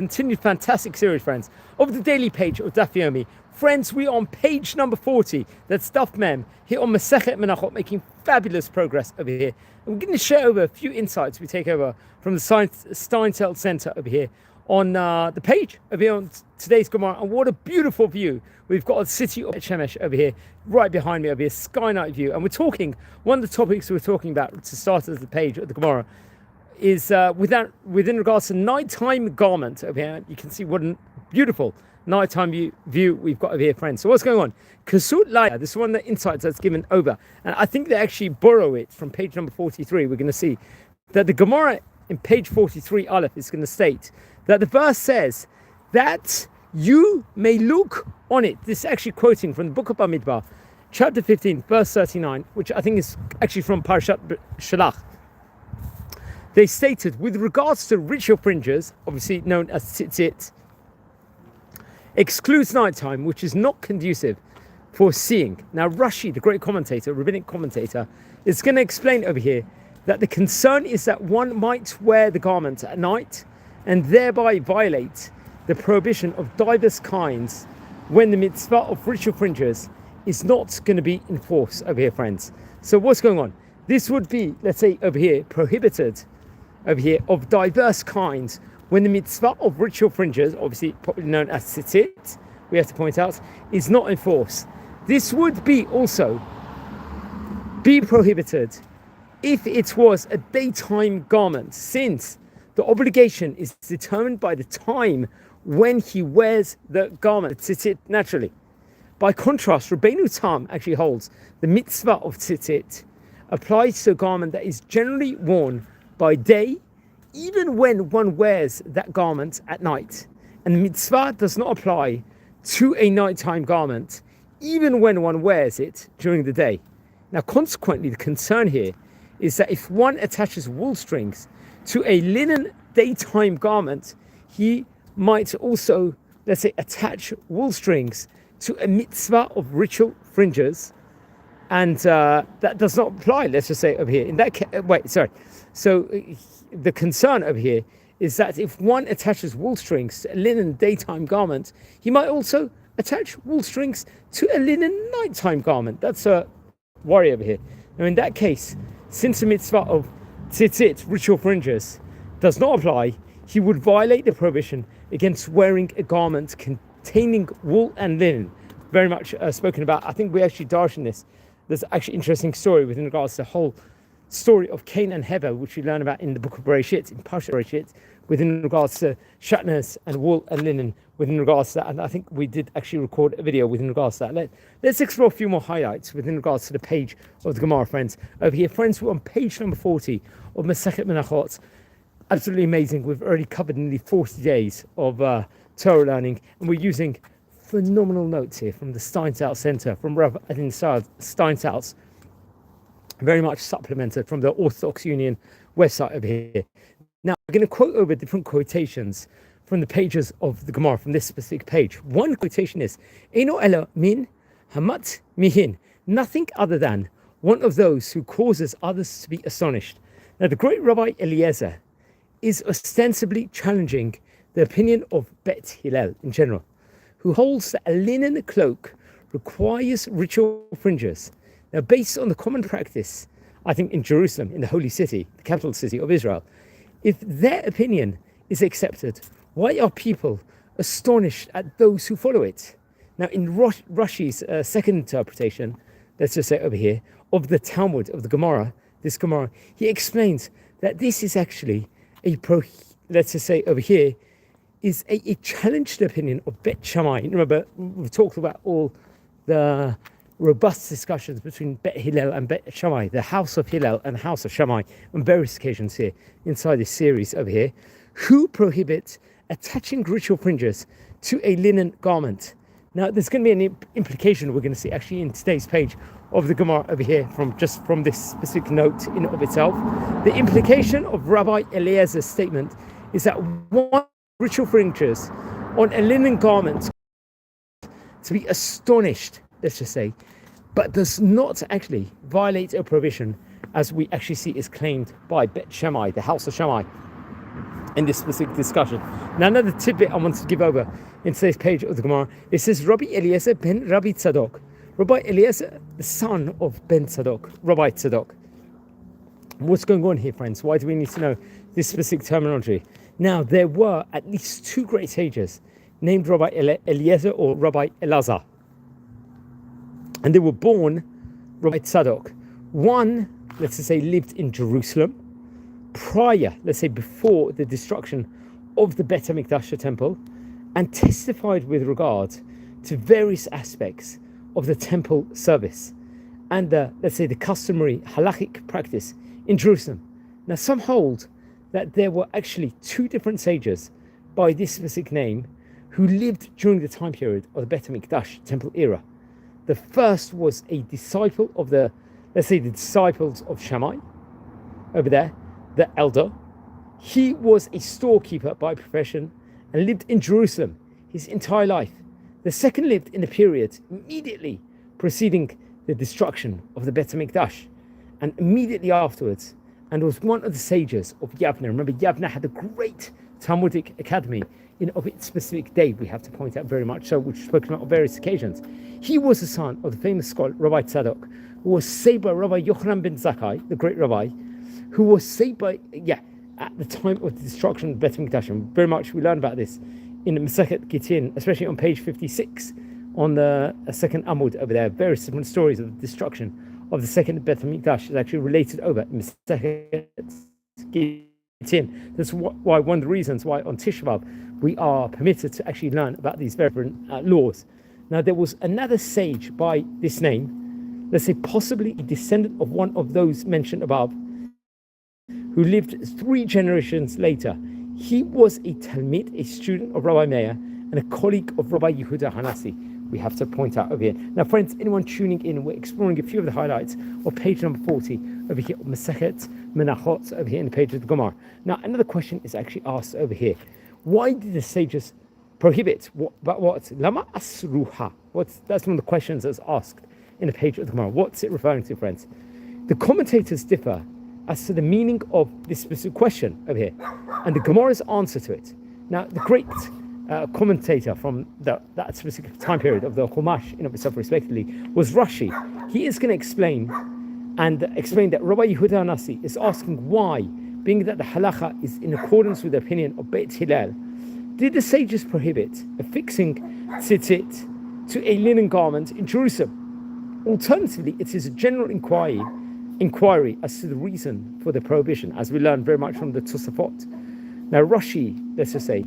Continued fantastic series, friends, of the daily page of Daf Yomi. Friends, we are on page number 40. That's Daf Mem here on Masechet Menachot, making fabulous progress over here. And we're going to share over a few insights we take over from the Steinfeld Center over here on the page over here on today's Gemara. And what a beautiful view we've got of the city of Shemesh over here, right behind me over here, sky night view. And we're talking, one of the topics we're talking about to start as the page of the Gemara is within regards to nighttime garment over here. You can see what a beautiful nighttime view we've got over here, friends. So what's going on? Kasut Laya, this is one of the insights that's given over. And I think they actually borrow it from page number 43. We're going to see that the Gemara in page 43 Aleph is going to state that the verse says that you may look on it. This is actually quoting from the book of Bamidbar, chapter 15, verse 39, which I think is actually from Parashat Shalach. They stated, with regards to ritual fringes, obviously known as tzitzit, excludes nighttime, which is not conducive for seeing. Now, Rashi, the great commentator, rabbinic commentator, is going to explain over here that the concern is that one might wear the garment at night and thereby violate the prohibition of diverse kinds when the mitzvah of ritual fringes is not going to be enforced over here, friends. So what's going on? This would be, let's say, over here, prohibited over here of diverse kinds when the mitzvah of ritual fringes, obviously probably known as tzitzit, we have to point out, is not enforced. This would be also be prohibited if it was a daytime garment, since the obligation is determined by the time when he wears the garment, tzitzit, naturally. By contrast, Rabbeinu Tam actually holds the mitzvah of tzitzit applies to a garment that is generally worn by day, even when one wears that garment at night. And the mitzvah does not apply to a nighttime garment, even when one wears it during the day. Now, consequently, the concern here is that if one attaches wool strings to a linen daytime garment, he might also, let's say, attach wool strings to a mitzvah of ritual fringes, and that does not apply, let's just say, over here. In that case, So the concern over here is that if one attaches wool strings to a linen daytime garment, he might also attach wool strings to a linen nighttime garment. That's a worry over here. Now, in that case, since the mitzvah of tzitzit, ritual fringes, does not apply, he would violate the prohibition against wearing a garment containing wool and linen. Very much spoken about. I think we actually darshan this. There's actually an interesting story within regards to the whole story of Cain and Hevel, which we learn about in the book of Bereshit, in Parshat Bereshit, within regards to shatnez and wool and linen, within regards to that. And I think we did actually record a video within regards to that. Let's explore a few more highlights within regards to the page of the Gemara, friends. Over here, friends, we're on page number 40 of Masechet Menachot. Absolutely amazing. We've already covered nearly 40 days of Torah learning, and we're using phenomenal notes here from the Steinfeld Center, from Rav Adin Steinfeld, very much supplemented from the Orthodox Union website over here. Now, I'm going to quote over different quotations from the pages of the Gemara, from this specific page. One quotation is, Eino ela min hamat mihin, nothing other than one of those who causes others to be astonished. Now, the great Rabbi Eliezer is ostensibly challenging the opinion of Bet Hillel in general, who holds that a linen cloak requires ritual fringes. Now, based on the common practice, I think in Jerusalem, in the holy city, the capital city of Israel, if their opinion is accepted, why are people astonished at those who follow it? Now, in Rashi's second interpretation, let's just say over here, of the Talmud, of the Gemara, this Gemara, he explains that this is actually let's just say over here, is a challenged opinion of Bet Shammai. Remember, we've talked about all the robust discussions between Bet Hillel and Bet Shammai, the house of Hillel and house of Shammai, on various occasions here inside this series over here, who prohibit attaching ritual fringes to a linen garment. Now, there's going to be an implication we're going to see actually in today's page of the Gemara over here, from this specific note in and of itself. The implication of Rabbi Eliezer's statement is that one ritual fringes on a linen garment to be astonished, let's just say, but does not actually violate a prohibition, as we actually see is claimed by Bet Shammai, the house of Shammai, in this specific discussion. Now, another tidbit I wanted to give over in today's page of the Gemara. It says, Rabbi Eliezer ben Rabbi Tzadok. Rabbi Eliezer, the son of Ben Tzadok, Rabbi Tzadok. What's going on here, friends? Why do we need to know this specific terminology? Now, there were at least two great sages named Rabbi Eliezer or Rabbi Elazar. And they were born Rabbi Tzadok. One, let's just say, lived in Jerusalem prior, let's say, before the destruction of the Bet HaMikdash temple, and testified with regard to various aspects of the temple service and let's say, the customary halachic practice in Jerusalem. Now, some hold that there were actually two different sages by this specific name who lived during the time period of the Bet HaMikdash temple era. The first was a disciple of the disciples of Shammai, over there, the elder. He was a storekeeper by profession and lived in Jerusalem his entire life. The second lived in the period immediately preceding the destruction of the Bet HaMikdash and immediately afterwards, and was one of the sages of Yavne. Remember, Yavne had a great Talmudic academy of its specific day, we have to point out very much so, which is spoken about on various occasions. He was the son of the famous scholar Rabbi Tzadok, who was saved by Rabbi Yochanan ben Zakkai, the great rabbi, who was saved by, at the time of the destruction of Bet HaMikdash. And very much we learn about this in the Masechet Gittin, especially on page 56, on the second Amud over there. Various different stories of the destruction of the second Bet HaMikdash is actually related over in Masechet Gittin. That's why one of the reasons why on Tisha B'Av we are permitted to actually learn about these very different laws. Now, there was another sage by this name, let's say possibly a descendant of one of those mentioned above, who lived 3 generations later. He was a Talmid, a student of Rabbi Meir, and a colleague of Rabbi Yehuda Hanassi. We have to point out over here. Now, friends, anyone tuning in, we're exploring a few of the highlights of page number 40 over here, Masechet Menachot, over here in the page of the Gemara. Now, another question is actually asked over here. Why did the sages prohibit? What? Lama asruha. That's one of the questions that's asked in the page of the Gemara. What's it referring to, friends? The commentators differ as to the meaning of this specific question over here and the Gemara's answer to it. Now, the great commentator from that specific time period of the Chumash in of itself respectively was Rashi. He is going to explain that Rabbi Yehuda Hanassi is asking why, being that the halacha is in accordance with the opinion of Beit Hillel, did the sages prohibit affixing tzitzit to a linen garment in Jerusalem? Alternatively, it is a general inquiry as to the reason for the prohibition, as we learn very much from the Tosafot. Now, Rashi, let's just say,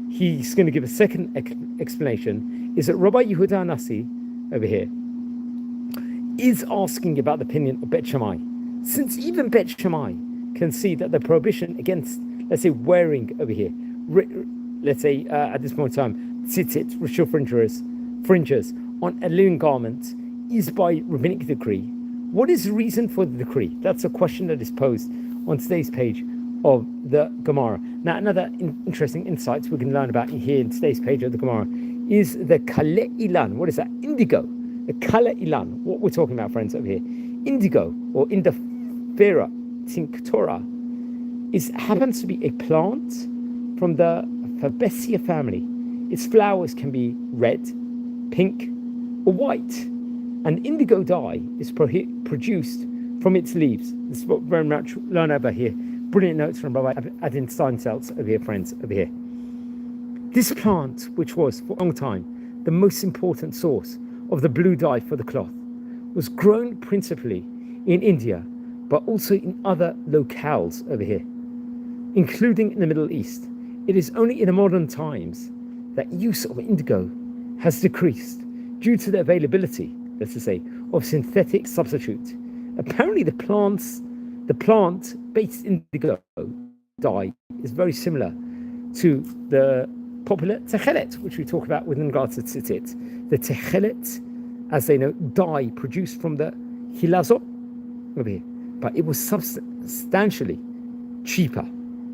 he's going to give a second explanation, is that Rabbi Yehuda Hanassi, over here, is asking about the opinion of Bet Shammai. Since even Bet Shammai can see that the prohibition against, let's say, wearing over here, let's say at this point in time, tzitzit, ritual fringes on a linen garment is by rabbinic decree. What is the reason for the decree? That's a question that is posed on today's page of the Gemara. Now, another interesting insight we can learn about here in today's page of the Gemara is the kale ilan. What is that? Indigo. The kale ilan. What we're talking about, friends, over here. Indigo, or Indifera tinctora, happens to be a plant from the Fabaceae family. Its flowers can be red, pink, or white. And indigo dye is produced from its leaves. This is what we very much learn over here. Brilliant notes from Rabbi Adin Steinsaltz over here, friends, over here. This plant, which was for a long time the most important source of the blue dye for the cloth, was grown principally in India, but also in other locales over here, including in the Middle East. It is only in the modern times that use of indigo has decreased due to the availability, let's just say, of synthetic substitute. Apparently, the plant-based indigo dye is very similar to the popular techelet, which we talk about with regards to tzitzit. The techelet, as they know, dye produced from the hilazo over here, but it was substantially cheaper.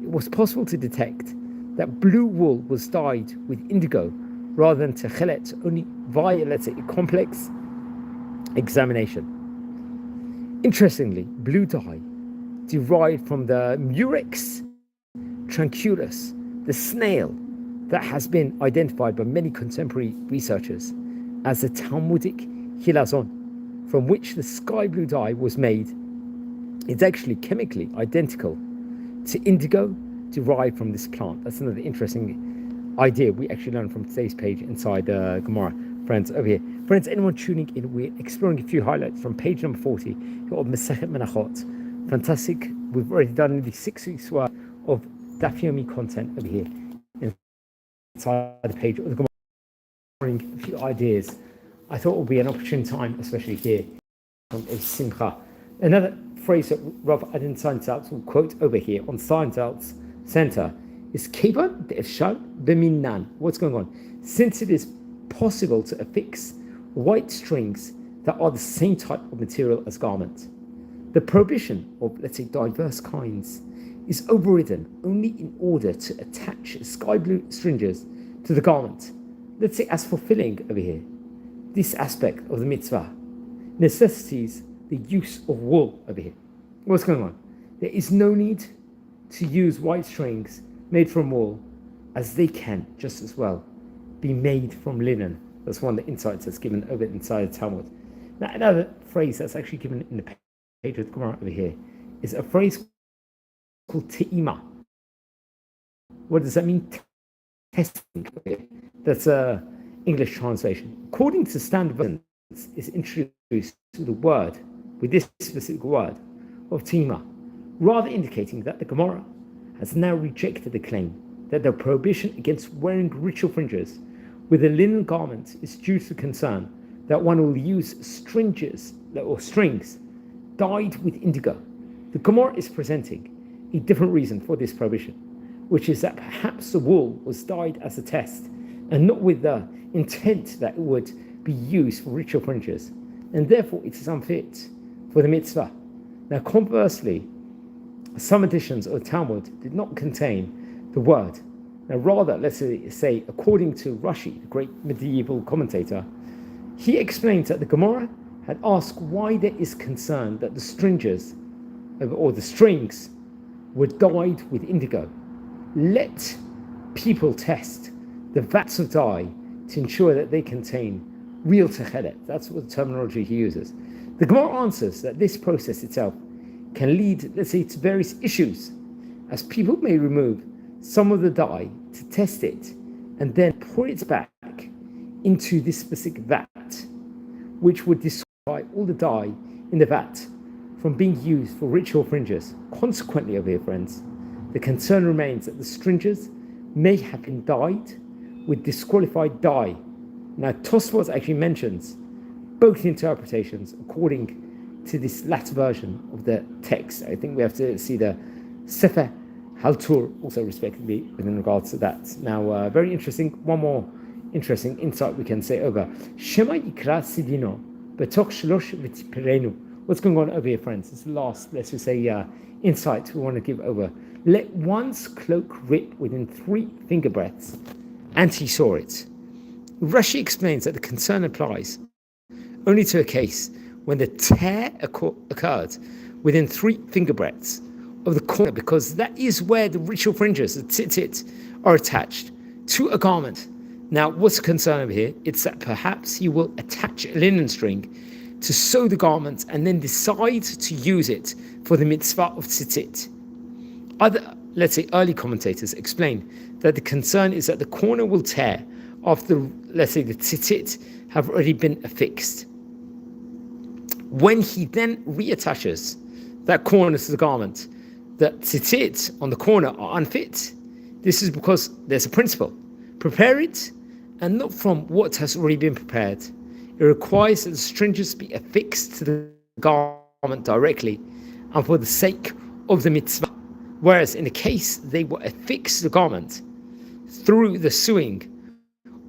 It was possible to detect that blue wool was dyed with indigo rather than techelet only via, let's say, a complex examination. Interestingly, blue dye derived from the Murex tranquillus, the snail, that has been identified by many contemporary researchers as the Talmudic hilazon, from which the sky blue dye was made, is actually chemically identical to indigo derived from this plant. That's another interesting idea we actually learned from today's page inside Gemara. Friends, over here. Friends, anyone tuning in, we're exploring a few highlights from page number 40 of Masechet Menachot. Fantastic. We've already done nearly 6 weeks' worth of Daf Yomi content over here inside the page of the Gemara. A few ideas. I thought it would be an opportune time, especially here, from a simcha. Another phrase that Rav Adin Science Arts will quote over here on Science Arts Center is Kevan de'efshar b'minan. What's going on? Since it is possible to affix white strings that are the same type of material as garment, the prohibition of, let's say, diverse kinds is overridden only in order to attach sky blue strings to the garment. Let's say, as fulfilling over here, this aspect of the mitzvah necessitates the use of wool over here. What's going on? There is no need to use white strings made from wool, as they can just as well be made from linen. That's one of the insights that's given over inside the Talmud. Now, another phrase that's actually given in the page of the Gemara over here is a phrase called te'ima. What does that mean? Testing. Okay. That's a English translation. According to standard versions, is introduced to the word with this specific word of te'ima, rather indicating that the Gemara has now rejected the claim that the prohibition against wearing ritual fringes with a linen garment is due to concern that one will use strings dyed with indigo. The Gemara is presenting a different reason for this prohibition, which is that perhaps the wool was dyed as a test and not with the intent that it would be used for ritual fringes, and therefore it is unfit for the mitzvah. Now, conversely, some editions of the Talmud did not contain the word. Now, rather, let's say, according to Rashi, the great medieval commentator, he explains that the Gemara had asked why there is concern that the strings were dyed with indigo. Let people test the vats of dye to ensure that they contain real techelet. That's what the terminology he uses. The Gemara answers that this process itself can lead, let's say, to various issues, as people may remove some of the dye to test it and then pour it back into this specific vat, which would disqualify all the dye in the vat from being used for ritual fringes. Consequently, over here, friends, the concern remains that the strings may have been dyed with disqualified dye. Now, Tosfos actually mentions both interpretations according to this latter version of the text. I think we have to see the Sefer Haltur also respectively within regards to that. Now, very interesting. One more interesting insight we can say over Shema Yikra Sidino Betok Shlosh V'Tiperenu. What's going on over here, friends? It's the last, let's just say, insight we want to give over. Let one's cloak rip within 3 finger breadths, and he saw it. Rashi explains that the concern applies only to a case when the tear occurred within 3 finger breadths of the corner, because that is where the ritual fringes, the tzitzit, are attached to a garment. Now, what's the concern over here? It's that perhaps he will attach a linen string to sew the garment and then decide to use it for the mitzvah of tzitzit. Other, let's say, early commentators explain that the concern is that the corner will tear after, let's say, the tzitzit have already been affixed. When he then reattaches that corner to the garment, the tzitzit on the corner are unfit. This is because there's a principle. Prepare it, and not from what has already been prepared. It requires that the strings be affixed to the garment directly and for the sake of the mitzvah. Whereas in the case they were affixed to the garment through the sewing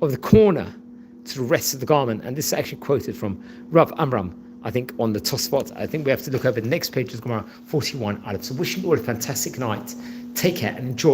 of the corner to the rest of the garment. And this is actually quoted from Rav Amram, I think, on the Tosfot. I think we have to look over the next page of Gemara 41 Aleph. So wishing you all a fantastic night. Take care and enjoy.